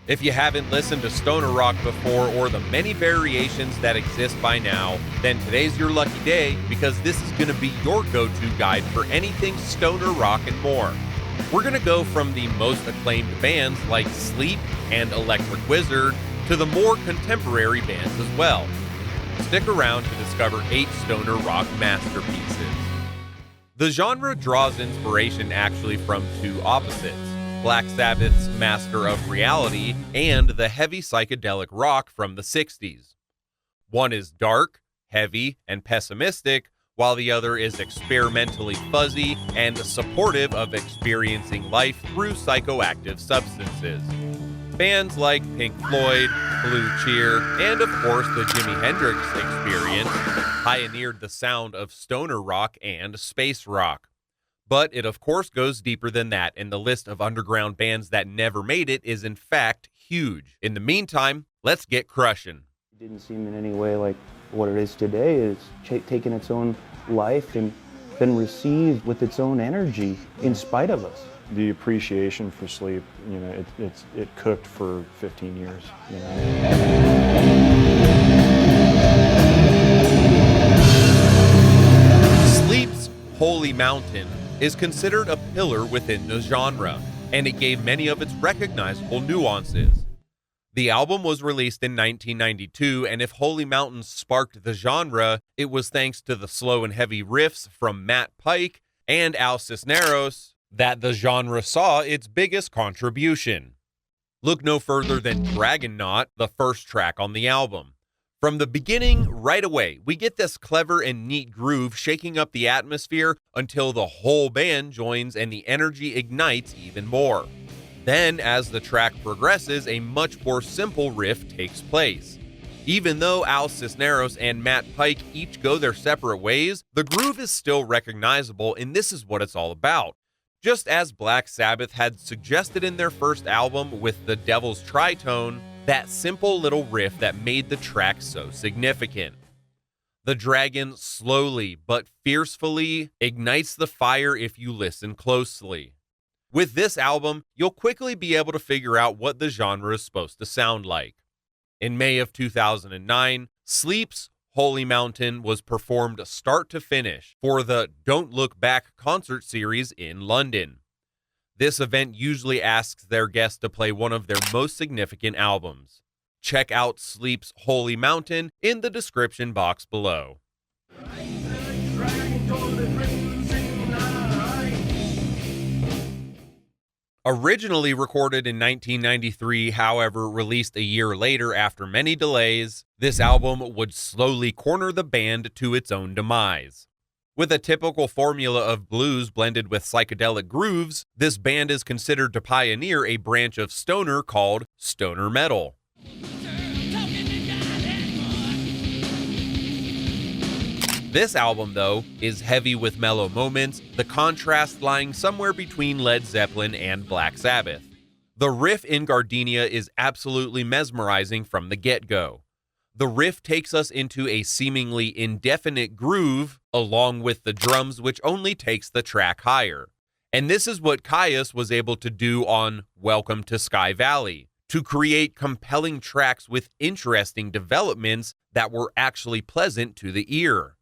If you haven't listened to stoner rock before or the many variations that exist by now, then today's your lucky day because this is going to be your go-to guide for anything stoner rock and more. We're going to go from the most acclaimed bands like Sleep and Electric Wizard to the more contemporary bands as well. Stick around to discover 8 stoner rock masterpieces. The genre draws inspiration actually from two opposites: Black Sabbath's Master of Reality and the heavy psychedelic rock from the 60s. One is dark, heavy, and pessimistic, while the other is experimentally fuzzy and supportive of experiencing life through psychoactive substances. Bands like Pink Floyd, Blue Cheer, and of course the Jimi Hendrix Experience pioneered the sound of stoner rock and space rock. But it of course goes deeper than that, and the list of underground bands that never made it is in fact huge. In the meantime, let's get crushing. It didn't seem in any way like what it is today. It's taken its own life and been received with its own energy in spite of us. The appreciation for Sleep, it cooked for 15 years, Sleep's Holy Mountain is considered a pillar within the genre, and it gave many of its recognizable nuances. The album was released in 1992, and if Holy Mountain sparked the genre, it was thanks to the slow and heavy riffs from Matt Pike and Al Cisneros that the genre saw its biggest contribution. Look no further than Dragon Knot, the first track on the album. From the beginning, right away, we get this clever and neat groove shaking up the atmosphere until the whole band joins and the energy ignites even more. Then, as the track progresses, a much more simple riff takes place. Even though Al Cisneros and Matt Pike each go their separate ways, the groove is still recognizable, and this is what it's all about. Just as Black Sabbath had suggested in their first album with the Devil's Tritone, that simple little riff that made the track so significant. The dragon slowly but fiercely ignites the fire if you listen closely. With this album, you'll quickly be able to figure out what the genre is supposed to sound like. In May of 2009, Sleep's Holy Mountain was performed start to finish for the Don't Look Back concert series in London. This event usually asks their guests to play one of their most significant albums. Check out Sleep's Holy Mountain in the description box below. Originally recorded in 1993, however, released a year later after many delays, this album would slowly corner the band to its own demise. With a typical formula of blues blended with psychedelic grooves, this band is considered to pioneer a branch of stoner called stoner metal. This album, though, is heavy with mellow moments, the contrast lying somewhere between Led Zeppelin and Black Sabbath. The riff in Gardenia is absolutely mesmerizing from the get-go. The riff takes us into a seemingly indefinite groove, along with the drums, which only takes the track higher. And this is what Kyuss was able to do on Welcome to Sky Valley, to create compelling tracks with interesting developments that were actually pleasant to the ear.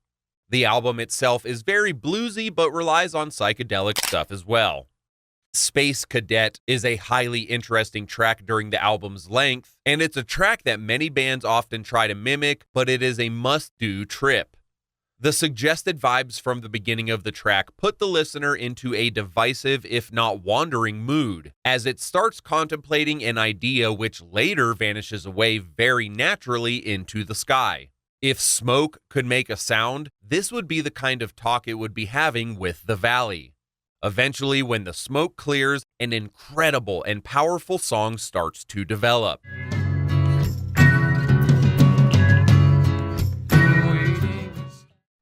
The album itself is very bluesy, but relies on psychedelic stuff as well. Space Cadet is a highly interesting track during the album's length, and it's a track that many bands often try to mimic, but it is a must-do trip. The suggested vibes from the beginning of the track put the listener into a divisive, if not wandering mood, as it starts contemplating an idea which later vanishes away very naturally into the sky. If smoke could make a sound, this would be the kind of talk it would be having with the valley. Eventually, when the smoke clears, an incredible and powerful song starts to develop.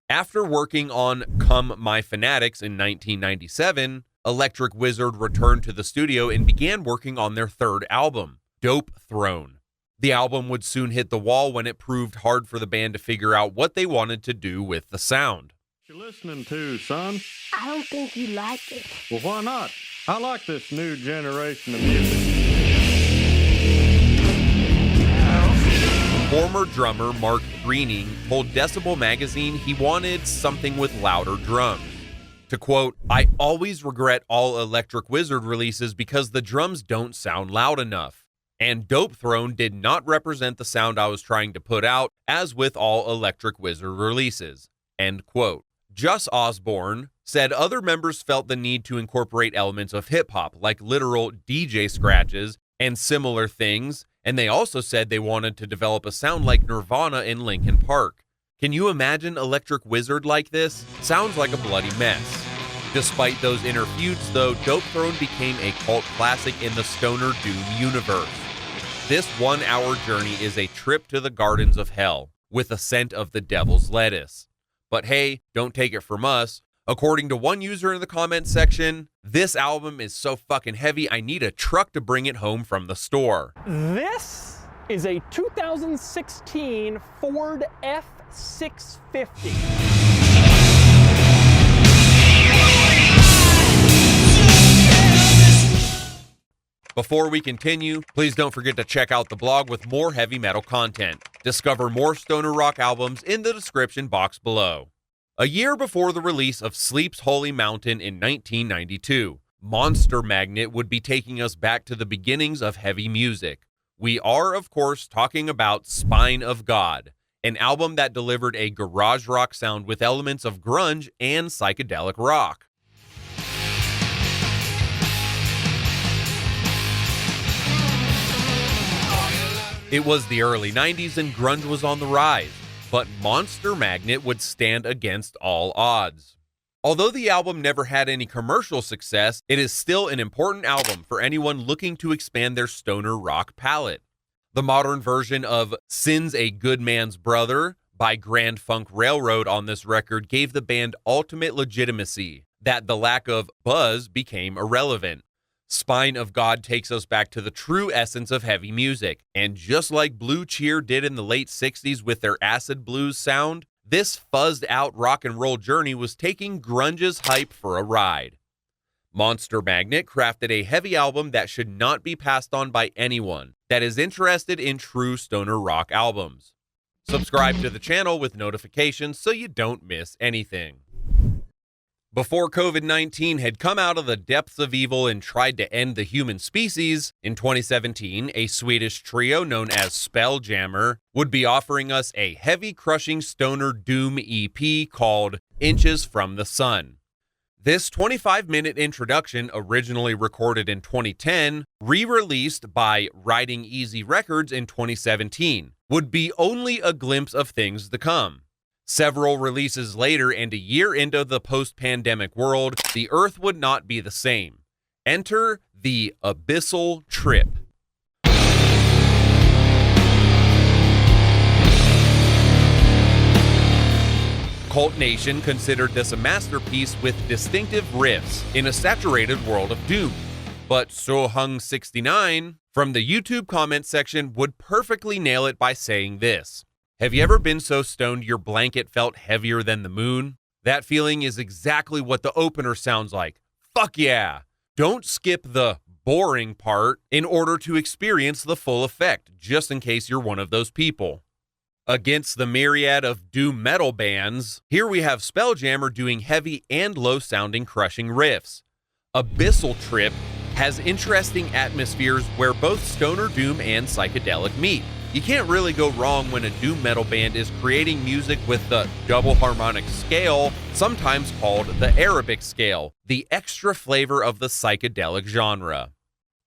After working on Come My Fanatics in 1997, Electric Wizard returned to the studio and began working on their third album, Dopethrone. The album would soon hit the wall when it proved hard for the band to figure out what they wanted to do with the sound. What you listening to, son? I don't think you like it. Well, why not? I like this new generation of music. former drummer Mark Greening told Decibel magazine he wanted something with louder drums. To quote, "I always regret all Electric Wizard releases because the drums don't sound loud enough. And Dopethrone did not represent the sound I was trying to put out, as with all Electric Wizard releases." End quote. Just Osborne said other members felt the need to incorporate elements of hip-hop, like literal DJ scratches and similar things, and they also said they wanted to develop a sound like Nirvana in Linkin Park. Can you imagine Electric Wizard like this? Sounds like a bloody mess. Despite those inner feuds, though, Dopethrone became a cult classic in the Stoner Doom universe. This 1-hour journey is a trip to the gardens of hell, with a scent of the devil's lettuce. But hey, don't take it from us. According to one user in the comments section, this album is so fucking heavy I need a truck to bring it home from the store. This is a 2016 Ford F650. Before we continue, please don't forget to check out the blog with more heavy metal content. Discover more stoner rock albums in the description box below. A year before the release of Sleep's Holy Mountain in 1992, Monster Magnet would be taking us back to the beginnings of heavy music. We are, of course, talking about Spine of God, an album that delivered a garage rock sound with elements of grunge and psychedelic rock. It was the early 90s and grunge was on the rise, but Monster Magnet would stand against all odds. Although the album never had any commercial success, it is still an important album for anyone looking to expand their stoner rock palette. The modern version of Sin's a Good Man's Brother by Grand Funk Railroad on this record gave the band ultimate legitimacy, that the lack of buzz became irrelevant. Spine of God takes us back to the true essence of heavy music, and just like Blue Cheer did in the late 60s with their acid blues sound, this fuzzed out rock and roll journey was taking grunge's hype for a ride. Monster Magnet crafted a heavy album that should not be passed on by anyone that is interested in true stoner rock albums. Subscribe to the channel with notifications so you don't miss anything. Before COVID-19 had come out of the depths of evil and tried to end the human species, in 2017, a Swedish trio known as Spelljammer would be offering us a heavy-crushing stoner doom EP called Inches from the Sun. This 25-minute introduction, originally recorded in 2010, re-released by Riding Easy Records in 2017, would be only a glimpse of things to come. Several releases later and a year into the post-pandemic world, the Earth would not be the same. Enter the Abyssal Trip. Cult Nation considered this a masterpiece with distinctive riffs in a saturated world of doom. But Sohung69 from the YouTube comment section would perfectly nail it by saying this. Have you ever been so stoned your blanket felt heavier than the moon? That feeling is exactly what the opener sounds like. Fuck yeah! Don't skip the boring part in order to experience the full effect, just in case you're one of those people. Against the myriad of doom metal bands, here we have Spelljammer doing heavy and low-sounding crushing riffs. Abyssal Trip has interesting atmospheres where both stoner doom and psychedelic meet. You can't really go wrong when a doom metal band is creating music with the double harmonic scale, sometimes called the Arabic scale, the extra flavor of the psychedelic genre.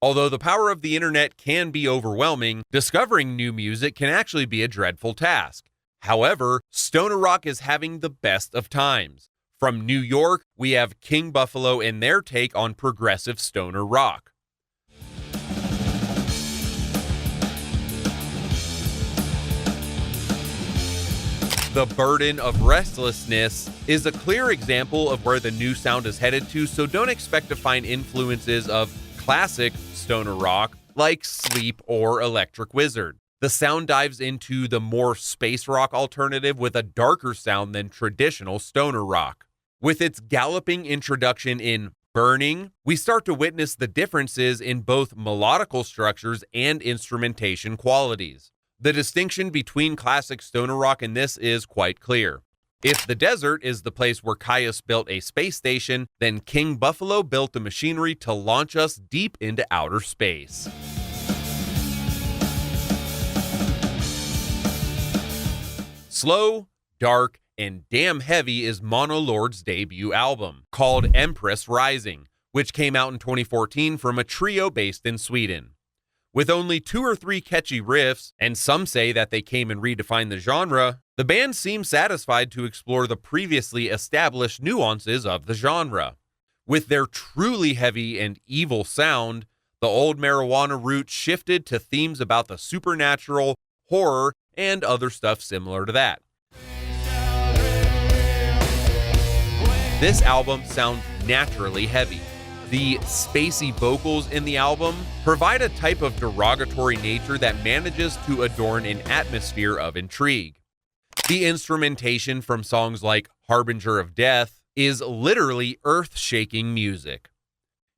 Although the power of the internet can be overwhelming, discovering new music can actually be a dreadful task. However, stoner rock is having the best of times. From New York, we have King Buffalo and their take on progressive stoner rock. The Burden of Restlessness is a clear example of where the new sound is headed to, so don't expect to find influences of classic stoner rock like Sleep or Electric Wizard. The sound dives into the more space rock alternative with a darker sound than traditional stoner rock. With its galloping introduction in Burning, we start to witness the differences in both melodical structures and instrumentation qualities. The distinction between classic stoner rock and this is quite clear. If the desert is the place where Caius built a space station, then King Buffalo built the machinery to launch us deep into outer space. Slow, dark, and damn heavy is Monolord's debut album, called Empress Rising, which came out in 2014 from a trio based in Sweden. With only 2 or 3 catchy riffs, and some say that they came and redefined the genre, the band seems satisfied to explore the previously established nuances of the genre. With their truly heavy and evil sound, the old marijuana roots shifted to themes about the supernatural, horror, and other stuff similar to that. This album sounds naturally heavy. The spacey vocals in the album provide a type of derogatory nature that manages to adorn an atmosphere of intrigue. The instrumentation from songs like Harbinger of Death is literally earth-shaking music.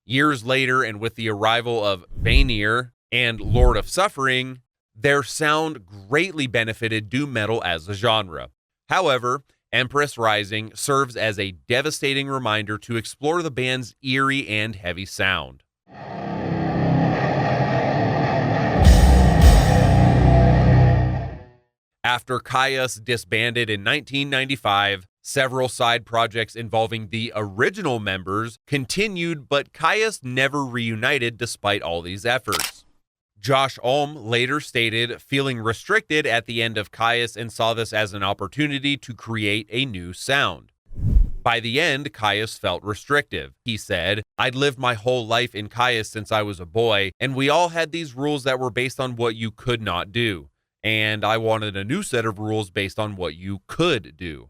Years later, and with the arrival of Vanir and Lord of Suffering, their sound greatly benefited doom metal as a genre. However, Empress Rising serves as a devastating reminder to explore the band's eerie and heavy sound. After Caius disbanded in 1995, several side projects involving the original members continued, but Caius never reunited despite all these efforts. Josh Ulm later stated feeling restricted at the end of Caius and saw this as an opportunity to create a new sound. By the end, Caius felt restrictive. He said, "I'd lived my whole life in Caius since I was a boy, and we all had these rules that were based on what you could not do. And I wanted a new set of rules based on what you could do."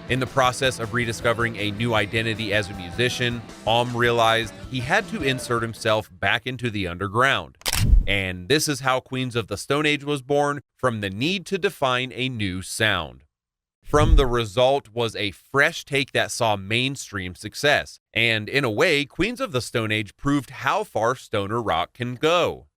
In the process of rediscovering a new identity as a musician, Ulm realized he had to insert himself back into the underground. And this is how Queens of the Stone Age was born, from the need to define a new sound. From the result was a fresh take that saw mainstream success. And in a way, Queens of the Stone Age proved how far stoner rock can go.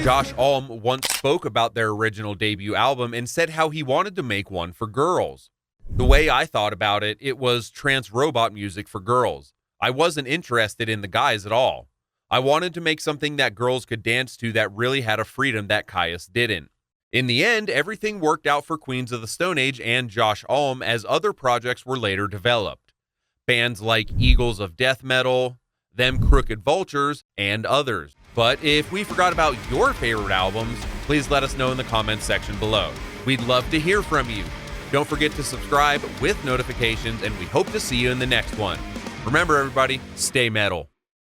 Josh Ulm once spoke about their original debut album and said how he wanted to make one for girls. The way I thought about it, it was trance robot music for girls. I wasn't interested in the guys at all. I wanted to make something that girls could dance to that really had a freedom that Caius didn't. In the end, everything worked out for Queens of the Stone Age and Josh Ulm as other projects were later developed. Bands like Eagles of Death Metal, Them Crooked Vultures, and others. But if we forgot about your favorite albums, please let us know in the comments section below. We'd love to hear from you. Don't forget to subscribe with notifications, and we hope to see you in the next one. Remember, everybody, stay metal.